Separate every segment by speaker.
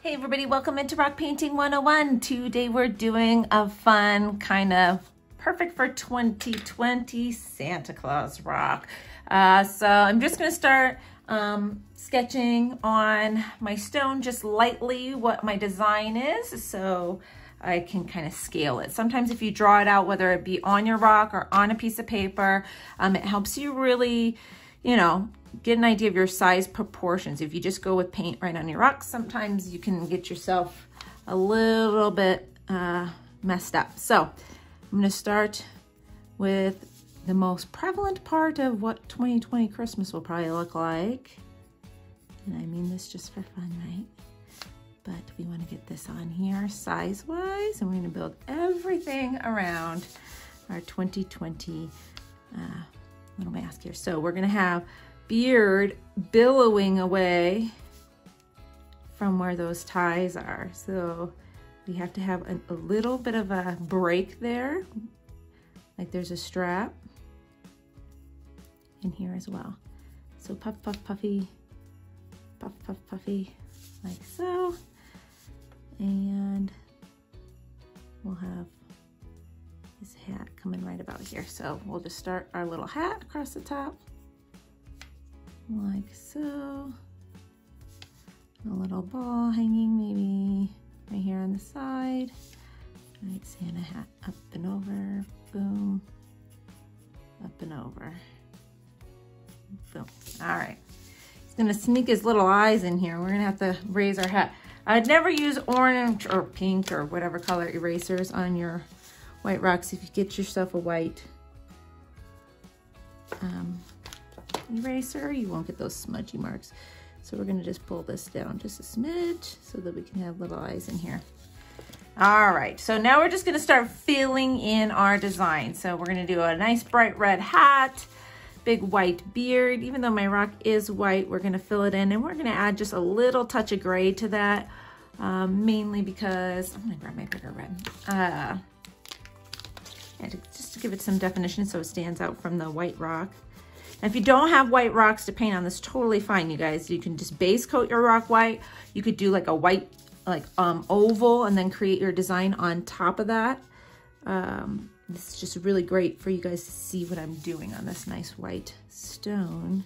Speaker 1: Hey everybody, welcome into Rock Painting 101. Today we're doing a fun, kind of perfect for 2020 Santa Claus rock. So I'm just gonna start sketching on my stone just lightly what my design is so I can kind of scale it. Sometimes if you draw it out, whether it be on your rock or on a piece of paper, it helps you really, get an idea of your size proportions. If you just go with paint right on your rock, sometimes you can get yourself a little bit messed up. So I'm gonna start with the most prevalent part of what 2020 Christmas will probably look like. And I mean this just for fun, right? But we wanna get this on here size-wise, and we're gonna build everything around our 2020 little mask here. So we're gonna have beard billowing away from where those ties are. So we have to have a little bit of a break there, like there's a strap in here as well. So puff, puff, puffy, puff, puff, puffy, like so. And we'll have his hat coming right about here. So we'll just start our little hat across the top, like so. A little ball hanging maybe right here on the side. All right, Santa hat up and over, boom, up and over, boom. All right, he's gonna sneak his little eyes in here. We're gonna have to raise our hat. I'd never use orange or pink or whatever color erasers on your white rocks. If you get yourself a white eraser, you won't get those smudgy marks. So we're gonna just pull this down just a smidge so that we can have little eyes in here. All right, so now we're just gonna start filling in our design. So we're gonna do a nice bright red hat, big white beard. Even though my rock is white, we're gonna fill it in, and we're gonna add just a little touch of gray to that, mainly because, I'm gonna grab my bigger red. Just to give it some definition so it stands out from the white rock. And if you don't have white rocks to paint on, this totally fine, you guys. You can just base coat your rock white. You could do like a white oval and then create your design on top of that. This is just really great for you guys to see what I'm doing on this nice white stone.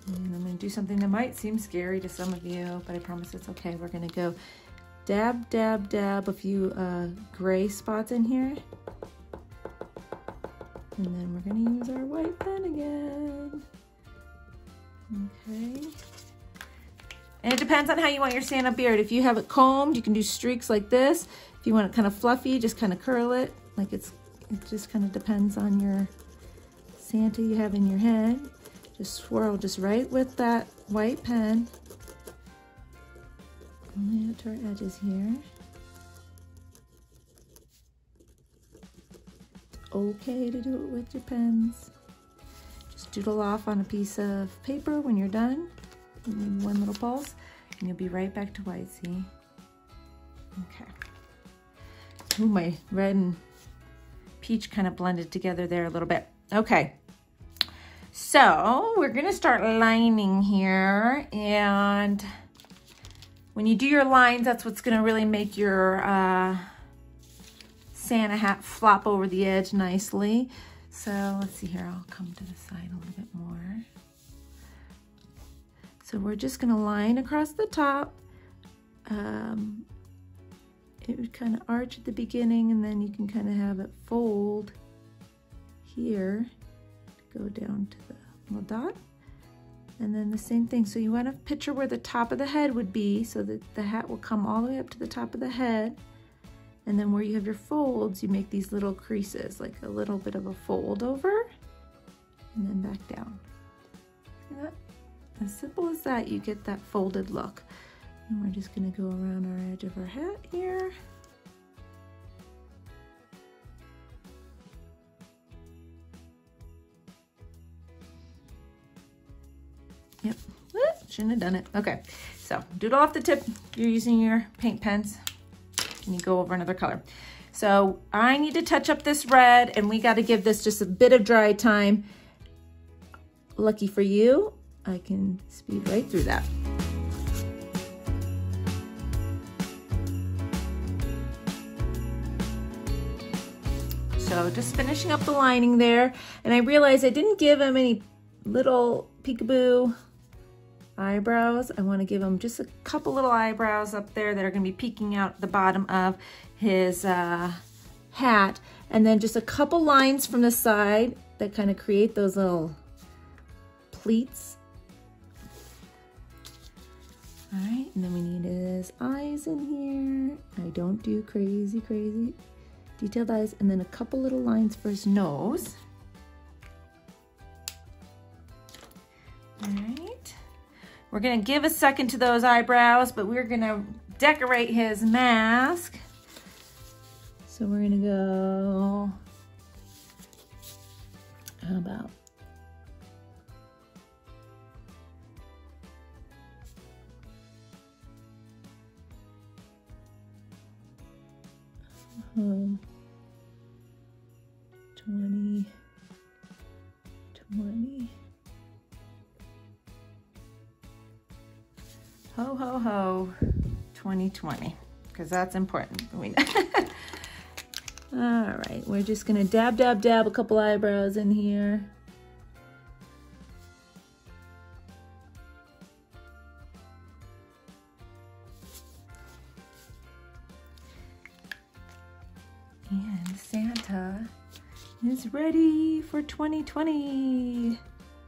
Speaker 1: And I'm gonna do something that might seem scary to some of you, but I promise it's okay. We're gonna go dab, dab, dab a few gray spots in here. And then we're gonna use our white pen again. Okay. And it depends on how you want your Santa beard. If you have it combed, you can do streaks like this. If you want it kind of fluffy, just kind of curl it. Like it just kind of depends on your Santa you have in your head. Just swirl just right with that white pen. Only out to our edges here. It's okay to do it with your pens. Just doodle off on a piece of paper when you're done. Maybe one little pulse, and you'll be right back to white, see? Okay. Ooh, my red and peach kind of blended together there a little bit. Okay. So we're gonna start lining here, and when you do your lines, that's what's gonna really make your Santa hat flop over the edge nicely. So let's see here, I'll come to the side a little bit more. So we're just gonna line across the top. It would kind of arch at the beginning, and then you can kind of have it fold here. Go down to the little dot, and then the same thing. So you want to picture where the top of the head would be so that the hat will come all the way up to the top of the head, and then where you have your folds, you make these little creases, like a little bit of a fold over, and then back down. See that? As simple as that, you get that folded look. And we're just going to go around our edge of our hat here. Yep, shouldn't have done it. Okay, so So doodle off the tip. You're using your paint pens and you go over another color. So I need to touch up this red, and we got to give this just a bit of dry time. Lucky for you, I can speed right through that. So just finishing up the lining there, and I realized I didn't give him any little peekaboo eyebrows. I want to give him just a couple little eyebrows up there that are going to be peeking out the bottom of his hat, and then just a couple lines from the side that kind of create those little pleats. All right, and then we need his eyes in here. I don't do crazy detailed eyes, and then a couple little lines for his nose. All right, we're gonna give a second to those eyebrows, but we're gonna decorate his mask. So we're gonna go, how about, -20. Ho, ho, ho, 2020, because that's important. All right, we're just gonna dab a couple eyebrows in here. And Santa is ready for 2020.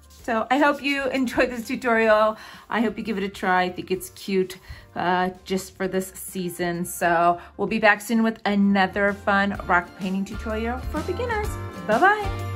Speaker 1: So I hope you enjoyed this tutorial. I hope you give it a try. I think it's cute just for this season. So we'll be back soon with another fun rock painting tutorial for beginners. Bye-bye.